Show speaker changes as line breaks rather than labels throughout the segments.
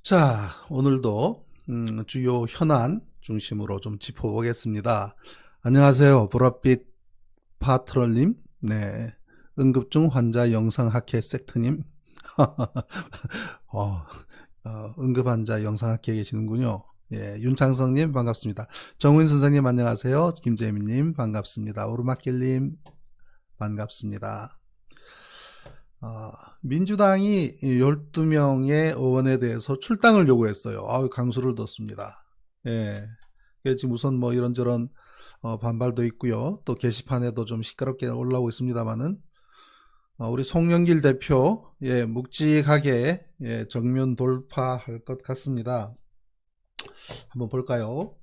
자, 오늘도 주요 현안 중심으로 좀 짚어보겠습니다. 안녕하세요. 보랏빛 파트럴님. 네. 응급중 환자 영상학회 섹트님. 어, 응급환자 영상학회에 계시는군요. 예, 윤창성님 반갑습니다. 정우인 선생님 안녕하세요. 김재민님 반갑습니다. 오르막길님 반갑습니다. 민주당이 12명의 의원에 대해서 출당을 요구했어요. 강수를 뒀습니다. 예. 지금 우선 뭐 이런저런 반발도 있고요. 또 게시판에도 좀 시끄럽게 올라오고 있습니다만은 우리 송영길 대표 묵직하게 정면 돌파할 것 같습니다. 한번 볼까요?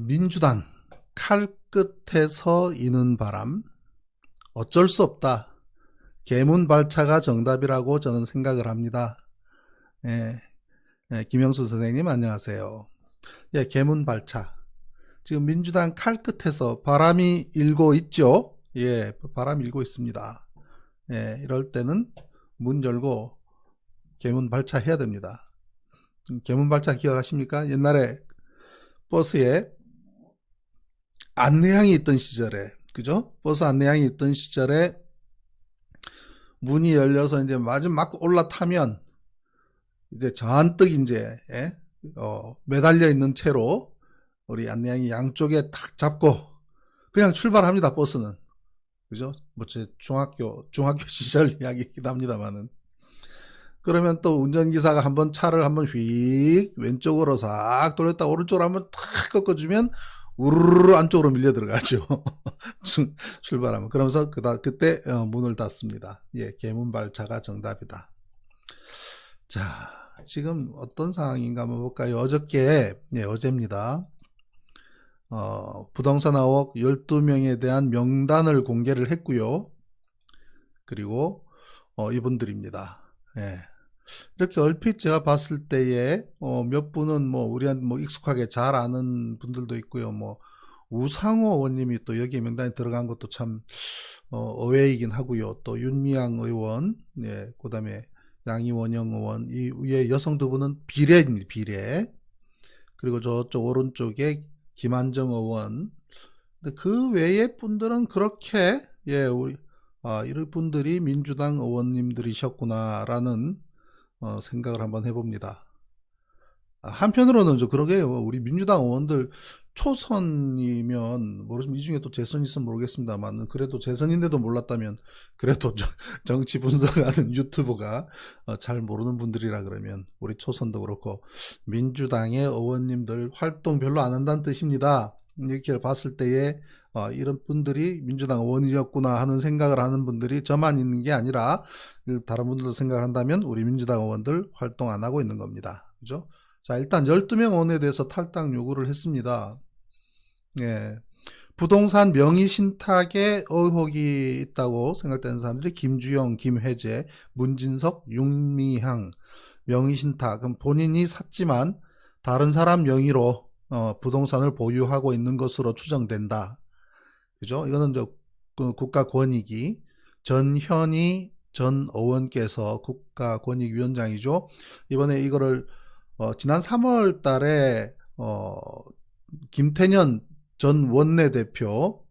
민주당 칼끝에서 이는 바람 어쩔 수 없다. 계문발차가 정답이라고 저는 생각을 합니다. 김영수 선생님 안녕하세요. 계문발차. 지금 민주당 칼끝에서 바람이 일고 있죠. 바람이 일고 있습니다. 이럴 때는 문 열고 계문발차 해야 됩니다. 계문발차 기억하십니까? 옛날에 버스에 안내양이 있던 시절에, 그죠? 버스 안내양이 있던 시절에 문이 열려서 이제 막 올라타면 이제 잔뜩 이제 매달려 있는 채로 우리 안내양이 양쪽에 탁 잡고 그냥 출발합니다. 버스는, 그죠? 뭐 제 중학교 시절 이야기이기도 합니다만은. 그러면 또 운전기사가 한번 차를 한번 휙 왼쪽으로 싹 돌렸다 오른쪽으로 한번 탁 꺾어주면 우르르 안쪽으로 밀려 들어가죠. 출발하면. 그러면서 그때 문을 닫습니다. 계문발차가 정답이다. 자, 지금 어떤 상황인가 한번 볼까요? 어제입니다. 부동산 5억 12명에 대한 명단을 공개를 했고요. 그리고 이분들입니다. 이렇게 얼핏 제가 봤을 때에 몇 분은 우리한테 익숙하게 잘 아는 분들도 있고요. 우상호 의원님이 또 여기 명단에 들어간 것도 참 의외이긴 하고요. 또 윤미향 의원, 그다음에 양이원영 의원, 이 위에 여성 두 분은 비례입니다. 비례. 그리고 저쪽 오른쪽에 김한정 의원. 근데 그 외의 분들은 그렇게 우리 이런 분들이 민주당 의원님들이셨구나라는 생각을 한번 해봅니다. 한편으로는 그러게요. 우리 민주당 의원들 초선이면 모르지만 이 중에 또 재선이 있으면 모르겠습니다만 그래도 재선인데도 몰랐다면 그래도 정치 분석하는 유튜버가 잘 모르는 분들이라 그러면 우리 초선도 그렇고 민주당의 의원님들 활동 별로 안 한다는 뜻입니다. 이렇게 봤을 때에 이런 분들이 민주당 의원이었구나 하는 생각을 하는 분들이 저만 있는 게 아니라 다른 분들도 생각을 한다면 우리 민주당 의원들 활동 안 하고 있는 겁니다. 그죠? 자, 일단 12명 의원에 대해서 탈당 요구를 했습니다. 부동산 명의신탁에 의혹이 있다고 생각되는 사람들이 김주영, 김혜재, 문진석, 윤미향. 명의신탁, 그럼 본인이 샀지만 다른 사람 명의로 부동산을 보유하고 있는 것으로 추정된다. 그죠? 이거는 국가권익위 전현희 전 의원께서 국가권익위원장이죠. 이번에 이거를 지난 3월 달에 김태년 전 원내대표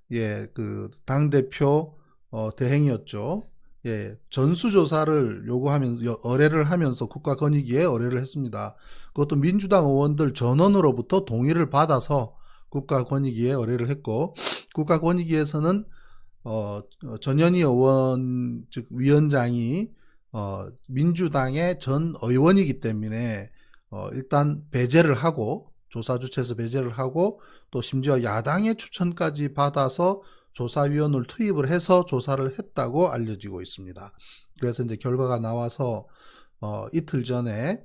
그 당대표 대행이었죠. 전수조사를 요구하면서 의뢰를 하면서 국가권익위에 의뢰를 했습니다. 그것도 민주당 의원들 전원으로부터 동의를 받아서 국가권익위에 의뢰를 했고 국가권익위에서는 전현희 의원 즉 위원장이 민주당의 전 의원이기 때문에 일단 배제를 하고 조사 주체에서 배제를 하고 또 심지어 야당의 추천까지 받아서 조사위원을 투입을 해서 조사를 했다고 알려지고 있습니다. 그래서 이제 결과가 나와서 이틀 전에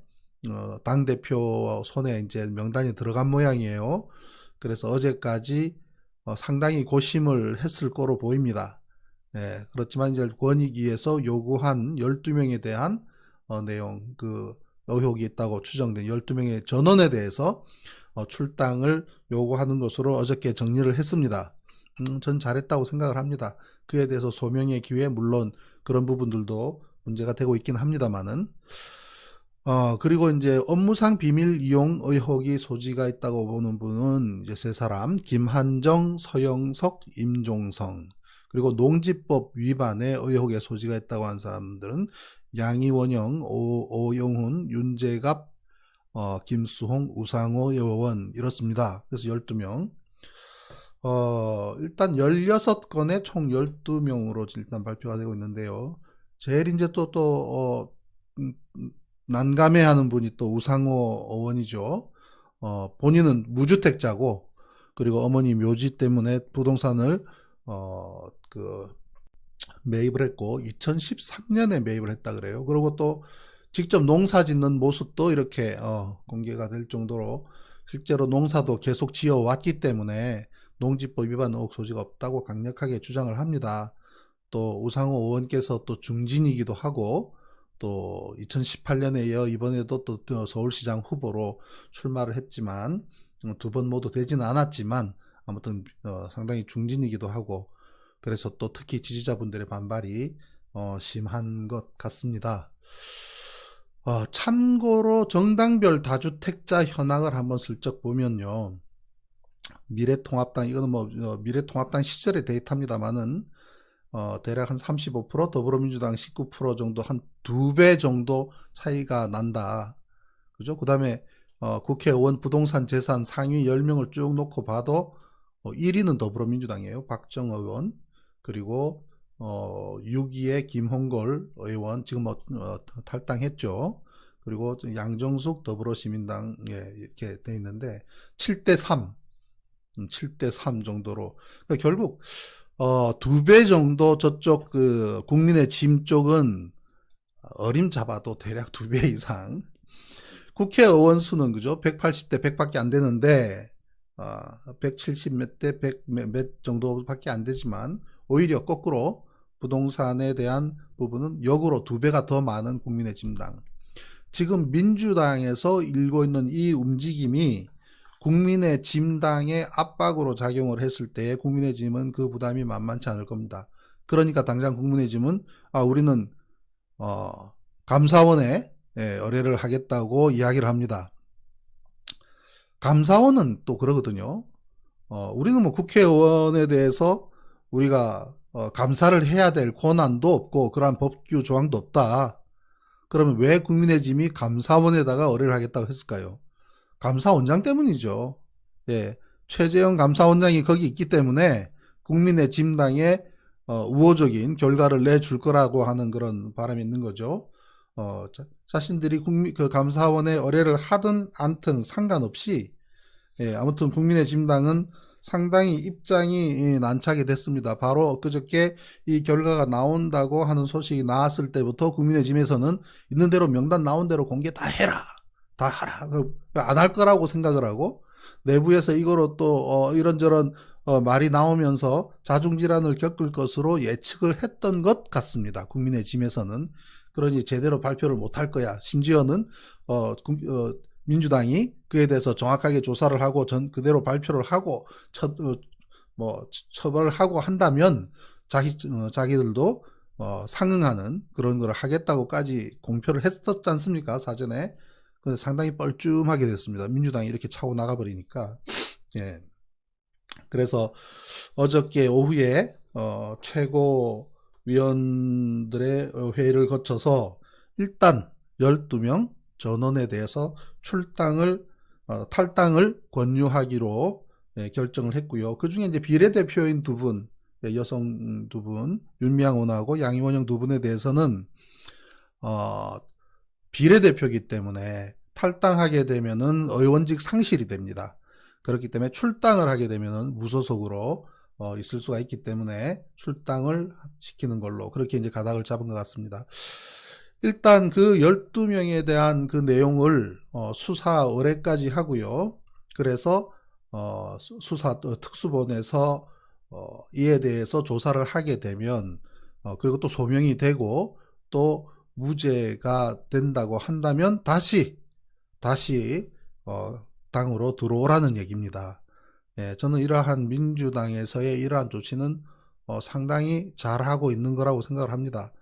당대표 손에 이제 명단이 들어간 모양이에요. 그래서 어제까지 상당히 고심을 했을 거로 보입니다. 그렇지만 이제 권익위에서 요구한 12명에 대한 내용, 의혹이 있다고 추정된 12명의 전원에 대해서 출당을 요구하는 것으로 어저께 정리를 했습니다. 전 잘했다고 생각을 합니다. 그에 대해서 소명의 기회, 물론 그런 부분들도 문제가 되고 있긴 합니다만은, 그리고 이제 업무상 비밀 이용 의혹이 소지가 있다고 보는 분은 이제 세 사람, 김한정, 서영석, 임종성. 그리고 농지법 위반의 의혹에 소지가 있다고 하는 사람들은 양이원영, 오영훈, 윤재갑, 김수홍, 우상호 의원 이렇습니다. 그래서 12명. 일단 16건에 총 12명으로 일단 발표가 되고 있는데요. 제일 이제 난감해하는 분이 또 우상호 의원이죠. 본인은 무주택자고, 그리고 어머니 묘지 때문에 부동산을, 매입을 했고, 2013년에 매입을 했다 그래요. 그리고 또 직접 농사 짓는 모습도 이렇게, 공개가 될 정도로 실제로 농사도 계속 지어 왔기 때문에 농지법 위반 의혹 소지가 없다고 강력하게 주장을 합니다. 또 우상호 의원께서 또 중진이기도 하고, 또 2018년에 이어 이번에도 또 서울시장 후보로 출마를 했지만 두 번 모두 되지는 않았지만 아무튼 상당히 중진이기도 하고, 그래서 또 특히 지지자분들의 반발이 심한 것 같습니다. 참고로 정당별 다주택자 현황을 한번 슬쩍 보면요, 미래통합당, 이거는 뭐 미래통합당 시절의 데이터입니다만은 대략 한 35%, 더불어민주당 19% 정도, 한 2배 정도 차이가 난다. 그죠? 그 다음에 국회의원 부동산 재산 상위 10명을 쭉 놓고 봐도 1위는 더불어민주당이에요. 박정호 의원. 그리고 6위에 김홍걸 의원, 지금 탈당했죠. 그리고 양정숙 더불어시민당에 이렇게 돼 있는데 7대3, 7대3 정도로. 그러니까 결국 2배 정도 저쪽 국민의힘 쪽은 어림잡아도 대략 2배 이상. 국회의원 수는 그죠? 180대 100밖에 안 되는데 170 몇 대 100 몇 정도밖에 안 되지만 오히려 거꾸로 부동산에 대한 부분은 역으로 2배가 더 많은 국민의힘당. 지금 민주당에서 일고 있는 이 움직임이 국민의힘당의 압박으로 작용을 했을 때 국민의힘은 그 부담이 만만치 않을 겁니다. 그러니까 당장 국민의힘은 우리는 감사원에 의뢰를 하겠다고 이야기를 합니다. 감사원은 또 그러거든요. 우리는 뭐 국회의원에 대해서 우리가 감사를 해야 될 권한도 없고 그러한 법규 조항도 없다. 그러면 왜 국민의힘이 감사원에다가 의뢰를 하겠다고 했을까요? 감사원장 때문이죠. 예, 최재형 감사원장이 거기 있기 때문에 국민의힘당에 우호적인 결과를 내줄 거라고 하는 그런 바람이 있는 거죠. 자신들이 그 감사원에 의뢰를 하든 않든 상관없이, 아무튼 국민의힘당은 상당히 입장이 난처하게 됐습니다. 바로 엊그저께 이 결과가 나온다고 하는 소식이 나왔을 때부터 국민의힘에서는 있는 대로 명단 나온 대로 공개 다 해라, 다 하라, 안 할 거라고 생각을 하고, 내부에서 이거로 또 이런저런 말이 나오면서 자중질환을 겪을 것으로 예측을 했던 것 같습니다. 국민의힘에서는. 그러니 제대로 발표를 못할 거야. 심지어는 민주당이 그에 대해서 정확하게 조사를 하고 그대로 발표를 하고 처벌을 하고 한다면 자기들도 상응하는 그런 걸 하겠다고까지 공표를 했었지 않습니까? 사전에. 근데 상당히 뻘쭘하게 됐습니다. 민주당이 이렇게 차고 나가버리니까. 예. 그래서 어저께 오후에 최고위원들의 회의를 거쳐서 일단 12명 전원에 대해서 탈당을 권유하기로 결정을 했고요. 그 중에 이제 비례대표인 두 분, 여성 두 분, 윤미향원하고 양이원영 두 분에 대해서는 비례대표이기 때문에 탈당하게 되면은 의원직 상실이 됩니다. 그렇기 때문에 출당을 하게 되면은 무소속으로 있을 수가 있기 때문에 출당을 시키는 걸로 그렇게 이제 가닥을 잡은 것 같습니다. 일단 그 12명에 대한 그 내용을 수사 의뢰까지 하고요. 그래서 수사 특수본에서 이에 대해서 조사를 하게 되면 그리고 또 소명이 되고 또 무죄가 된다고 한다면 다시 당으로 들어오라는 얘기입니다. 예, 저는 이러한 민주당에서의 이러한 조치는 상당히 잘하고 있는 거라고 생각을 합니다.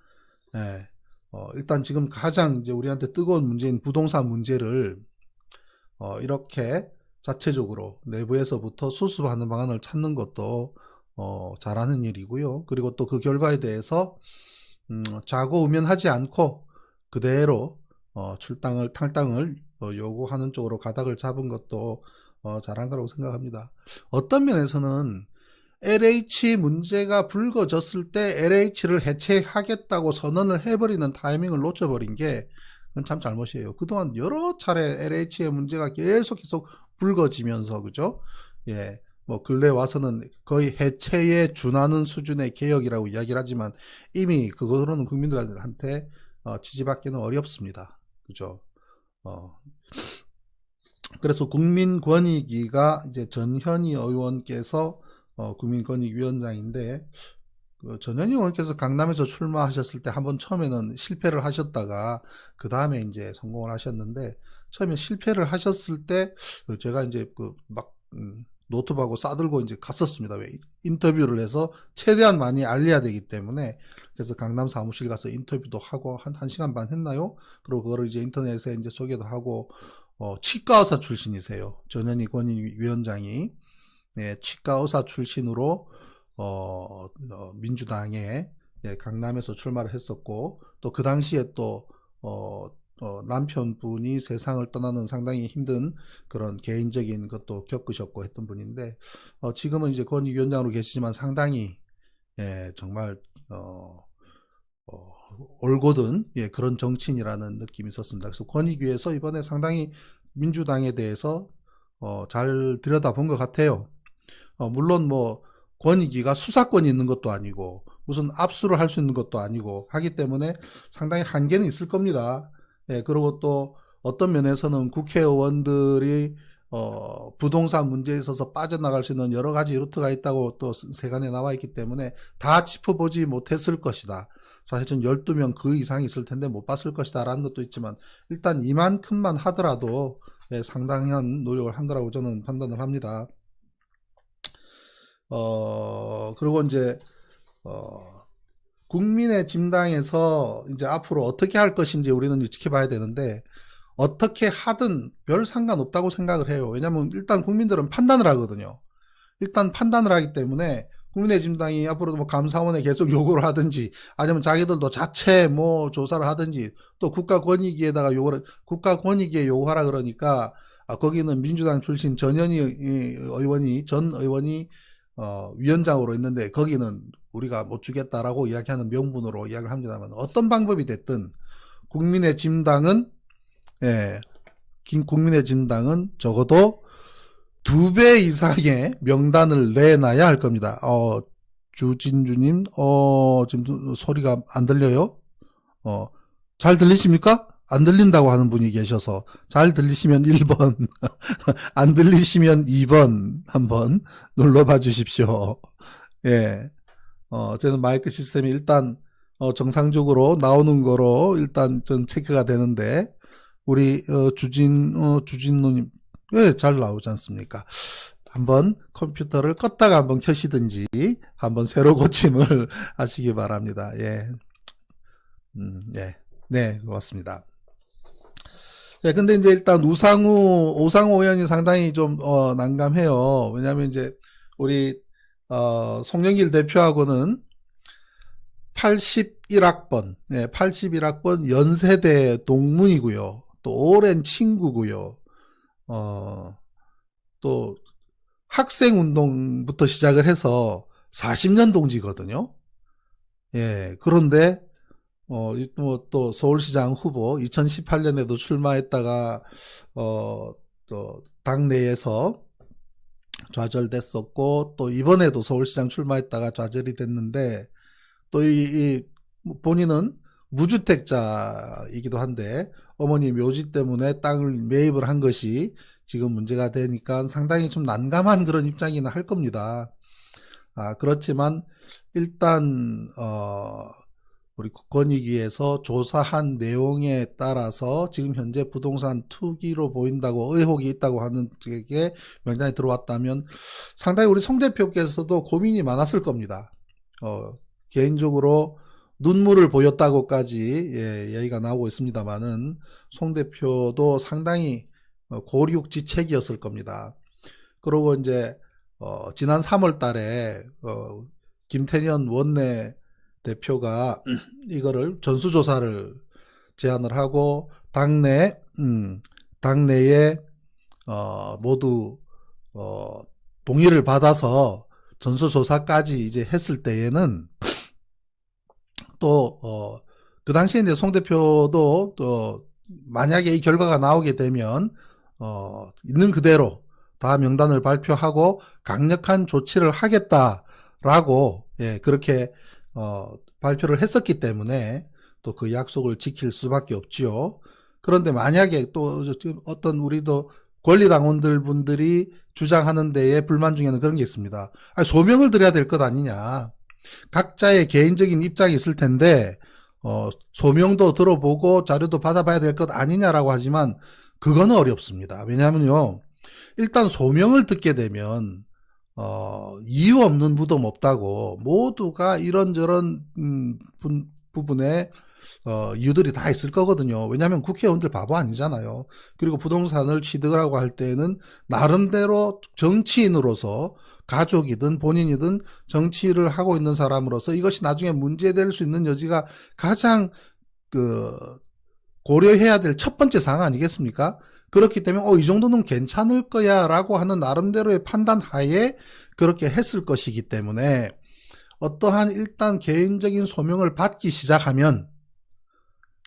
예. 일단 지금 가장 이제 우리한테 뜨거운 문제인 부동산 문제를 이렇게 자체적으로 내부에서부터 수습하는 방안을 찾는 것도 잘하는 일이고요. 그리고 또 그 결과에 대해서 좌고우면하지 않고 그대로 탈당을 요구하는 쪽으로 가닥을 잡은 것도 잘한 거라고 생각합니다. 어떤 면에서는 LH 문제가 불거졌을 때 LH를 해체하겠다고 선언을 해버리는 타이밍을 놓쳐버린 게 그건 참 잘못이에요. 그동안 여러 차례 LH의 문제가 계속 불거지면서 그죠? 예, 뭐 근래 와서는 거의 해체에 준하는 수준의 개혁이라고 이야기를 하지만 이미 그거로는 국민들한테 지지받기는 어렵습니다. 그죠? 그래서 국민권익위가 이제 전현희 의원께서 국민권익위원장인데 전현희 의원께서 강남에서 출마하셨을 때 한번 처음에는 실패를 하셨다가 그 다음에 이제 성공을 하셨는데 처음에 실패를 하셨을 때 제가 이제 막 노트북하고 싸들고 이제 갔었습니다. 왜 인터뷰를 해서 최대한 많이 알려야 되기 때문에 그래서 강남 사무실 가서 인터뷰도 하고 한 시간 반 했나요? 그리고 그거를 이제 인터넷에 이제 소개도 하고 치과 의사 출신이세요. 전현희 권익위원장이 예, 치과 의사 출신으로 민주당에 예, 강남에서 출마를 했었고 또 그 당시에 또 남편분이 세상을 떠나는 상당히 힘든 그런 개인적인 것도 겪으셨고 했던 분인데 지금은 이제 권익위원장으로 계시지만 상당히 예, 정말 올곧은 예, 그런 정치인이라는 느낌이 있었습니다. 그래서 권익위에서 이번에 상당히 민주당에 대해서 잘 들여다본 것 같아요. 물론 뭐 권익위가 수사권이 있는 것도 아니고 무슨 압수를 할 수 있는 것도 아니고 하기 때문에 상당히 한계는 있을 겁니다. 예, 그리고 또 어떤 면에서는 국회의원들이 부동산 문제에 있어서 빠져나갈 수 있는 여러 가지 루트가 있다고 또 세간에 나와 있기 때문에 다 짚어보지 못했을 것이다. 사실은 12명 그 이상이 있을 텐데 못 봤을 것이다 라는 것도 있지만 일단 이만큼만 하더라도 예, 상당한 노력을 한 거라고 저는 판단을 합니다. 그리고 이제 국민의 진당에서 이제 앞으로 어떻게 할 것인지 우리는 지켜봐야 되는데 어떻게 하든 별 상관없다고 생각을 해요. 왜냐하면 일단 국민들은 판단을 하거든요. 일단 판단을 하기 때문에 국민의힘당이 앞으로도 뭐 감사원에 계속 요구를 하든지 아니면 자기들도 자체 뭐 조사를 하든지 또 국가권익위에다가 국가권익위에 요구하라 그러니까 거기는 민주당 출신 전현희 의원이 전 의원이 위원장으로 있는데 거기는 우리가 못 주겠다라고 이야기하는 명분으로 이야기를 합니다만 어떤 방법이 됐든 국민의힘당은 예, 국민의힘당은 적어도 2배 이상의 명단을 내놔야 할 겁니다. 주진주님, 지금 소리가 안 들려요? 잘 들리십니까? 안 들린다고 하는 분이 계셔서 잘 들리시면 1번, 안 들리시면 2번 한번 눌러봐 주십시오. 예, 저는 마이크 시스템이 일단 정상적으로 나오는 거로 일단 전 체크가 되는데 우리 주진노님 왜 잘 나오지 않습니까? 한번 컴퓨터를 껐다가 한번 켜시든지 한번 새로 고침을 하시기 바랍니다. 예, 예, 네, 고맙습니다. 예, 근데 이제 일단 오상호 의원이 상당히 좀 난감해요. 왜냐하면 이제 우리 송영길 대표하고는 81학번, 예, 81학번 연세대 동문이고요. 또 오랜 친구고요. 또 학생운동부터 시작을 해서 40년 동지거든요. 예, 그런데 또 서울시장 후보 2018년에도 출마했다가 또 당내에서 좌절됐었고 또 이번에도 서울시장 출마했다가 좌절이 됐는데 또 본인은 무주택자이기도 한데 어머니 묘지 때문에 땅을 매입을 한 것이 지금 문제가 되니까 상당히 좀 난감한 그런 입장이나 할 겁니다. 그렇지만 일단 우리 권익위에서 조사한 내용에 따라서 지금 현재 부동산 투기로 보인다고 의혹이 있다고 하는 게 명단에 들어왔다면 상당히 우리 송 대표께서도 고민이 많았을 겁니다. 개인적으로 눈물을 보였다고까지 얘기가 나오고 있습니다만은 송 대표도 상당히 고육지책이었을 겁니다. 그리고 이제 지난 3월 달에 김태년 원내 대표가 이거를 전수조사를 제안을 하고 당내에 모두 동의를 받아서 전수조사까지 이제 했을 때에는 또 그 당시에 이제 송 대표도 또 만약에 이 결과가 나오게 되면 있는 그대로 다 명단을 발표하고 강력한 조치를 하겠다라고 그렇게 발표를 했었기 때문에 또 그 약속을 지킬 수밖에 없지요. 그런데 만약에 또 어떤 우리도 권리당원들 분들이 주장하는 데에 불만 중에는 그런 게 있습니다. 아니, 소명을 드려야 될 것 아니냐. 각자의 개인적인 입장이 있을 텐데 소명도 들어보고 자료도 받아봐야 될 것 아니냐라고 하지만 그거는 어렵습니다. 왜냐하면요. 일단 소명을 듣게 되면 이유 없는 무덤 없다고 모두가 이런저런 부분에 이유들이 다 있을 거거든요. 왜냐하면 국회의원들 바보 아니잖아요. 그리고 부동산을 취득하고 할 때는 나름대로 정치인으로서 가족이든 본인이든 정치를 하고 있는 사람으로서 이것이 나중에 문제될 수 있는 여지가 가장 고려해야 될 첫 번째 사항 아니겠습니까? 그렇기 때문에 이 정도는 괜찮을 거야 라고 하는 나름대로의 판단 하에 그렇게 했을 것이기 때문에 어떠한 일단 개인적인 소명을 받기 시작하면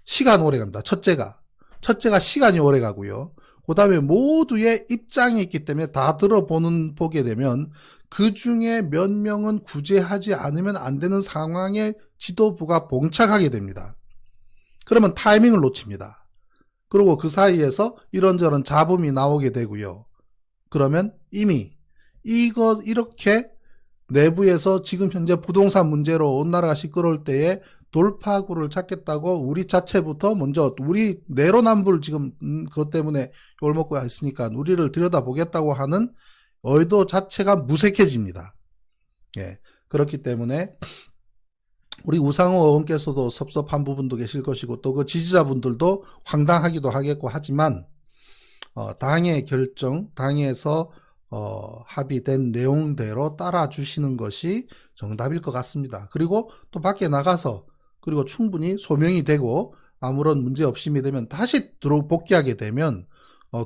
시간 오래 갑니다. 첫째가 시간이 오래 가고요. 그 다음에 모두의 입장이 있기 때문에 다 보게 되면 그 중에 몇 명은 구제하지 않으면 안 되는 상황에 지도부가 봉착하게 됩니다. 그러면 타이밍을 놓칩니다. 그리고 그 사이에서 이런저런 잡음이 나오게 되고요. 그러면 이미 이렇게 내부에서 지금 현재 부동산 문제로 온 나라가 시끄러울 때에 돌파구를 찾겠다고 우리 자체부터 먼저 우리 내로남불 지금 그것 때문에 욕을 먹고 있으니까 우리를 들여다보겠다고 하는 의도 자체가 무색해집니다. 그렇기 때문에 우리 우상호 의원께서도 섭섭한 부분도 계실 것이고 또 그 지지자분들도 황당하기도 하겠고 하지만 당의 결정, 당에서 합의된 내용대로 따라주시는 것이 정답일 것 같습니다. 그리고 또 밖에 나가서 그리고 충분히 소명이 되고 아무런 문제 없음이 되면 다시 복귀하게 되면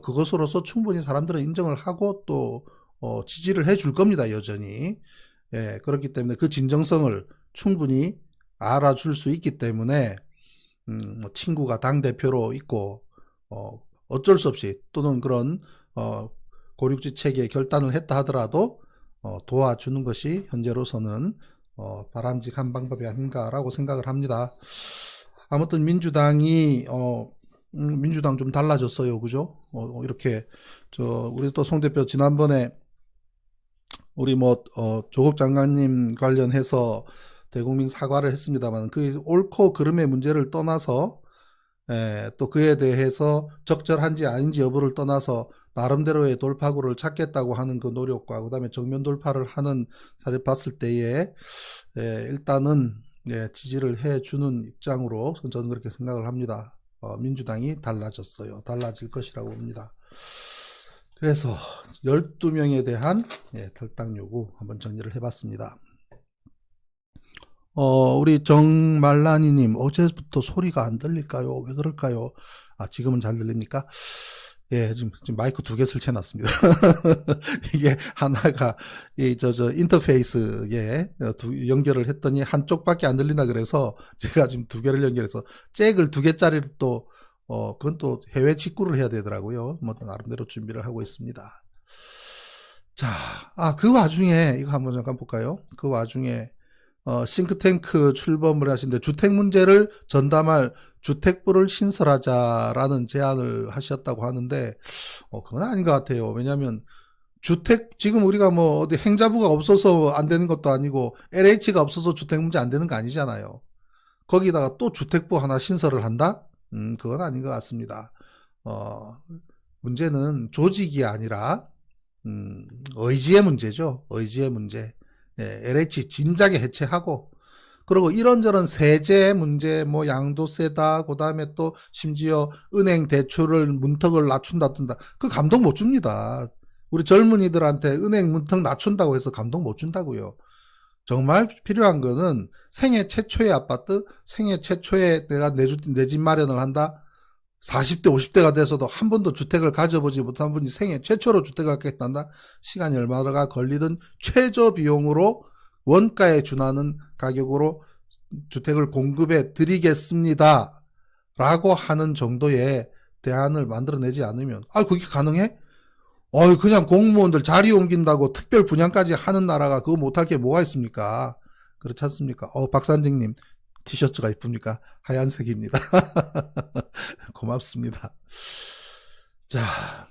그것으로서 충분히 사람들은 인정을 하고 또 지지를 해줄 겁니다. 여전히. 그렇기 때문에 그 진정성을 충분히 알아줄 수 있기 때문에 친구가 당대표로 있고 어쩔 수 없이 또는 그런 고육지책에 결단을 했다 하더라도 도와주는 것이 현재로서는 바람직한 방법이 아닌가라고 생각을 합니다. 아무튼 민주당이 민주당 좀 달라졌어요. 그죠? 이렇게 우리 또 송 대표 지난번에 우리 조국 장관님 관련해서 대국민 사과를 했습니다만 그 옳고 그름의 문제를 떠나서 또 그에 대해서 적절한지 아닌지 여부를 떠나서 나름대로의 돌파구를 찾겠다고 하는 그 노력과 그 다음에 정면 돌파를 하는 사례 봤을 때에 일단은 지지를 해주는 입장으로 저는 그렇게 생각을 합니다. 민주당이 달라졌어요. 달라질 것이라고 봅니다. 그래서 12명에 대한 탈당 요구 한번 정리를 해봤습니다. 우리 정말란이님 어제부터 소리가 안 들릴까요? 왜 그럴까요? 지금은 잘 들립니까? 지금 마이크 2개 설치해놨습니다. 이게 하나가 인터페이스에 연결을 했더니 한쪽밖에 안 들린다 그래서 제가 지금 2개를 연결해서 잭을 2개짜리를 또 그건 또 해외 직구를 해야 되더라고요. 나름대로 준비를 하고 있습니다. 자, 그 와중에 이거 한번 잠깐 볼까요? 그 와중에 싱크탱크 출범을 하신데 주택 문제를 전담할 주택부를 신설하자라는 제안을 하셨다고 하는데 그건 아닌 것 같아요. 왜냐하면 지금 우리가 어디 행자부가 없어서 안 되는 것도 아니고 LH가 없어서 주택 문제 안 되는 거 아니잖아요. 거기다가 또 주택부 하나 신설을 한다? 그건 아닌 것 같습니다. 문제는 조직이 아니라 의지의 문제죠. 의지의 문제. LH 진작에 해체하고, 그리고 이런저런 세제 문제, 뭐 양도세다, 그 다음에 또 심지어 은행 대출을 문턱을 낮춘다든다. 그 감동 못 줍니다. 우리 젊은이들한테 은행 문턱 낮춘다고 해서 감동 못 준다고요. 정말 필요한 거는 생애 최초의 아파트, 생애 최초에 내가 내 집 마련을 한다. 40대, 50대가 돼서도 한 번도 주택을 가져보지 못한 분이 생애 최초로 주택을 갖겠단다. 시간이 얼마나 걸리든 최저 비용으로 원가에 준하는 가격으로 주택을 공급해 드리겠습니다. 라고 하는 정도의 대안을 만들어내지 않으면, 그게 가능해? 그냥 공무원들 자리 옮긴다고 특별 분양까지 하는 나라가 그거 못할 게 뭐가 있습니까? 그렇지 않습니까? 박산직님, 티셔츠가 이쁩니까? 하얀색입니다. 고맙습니다. 자,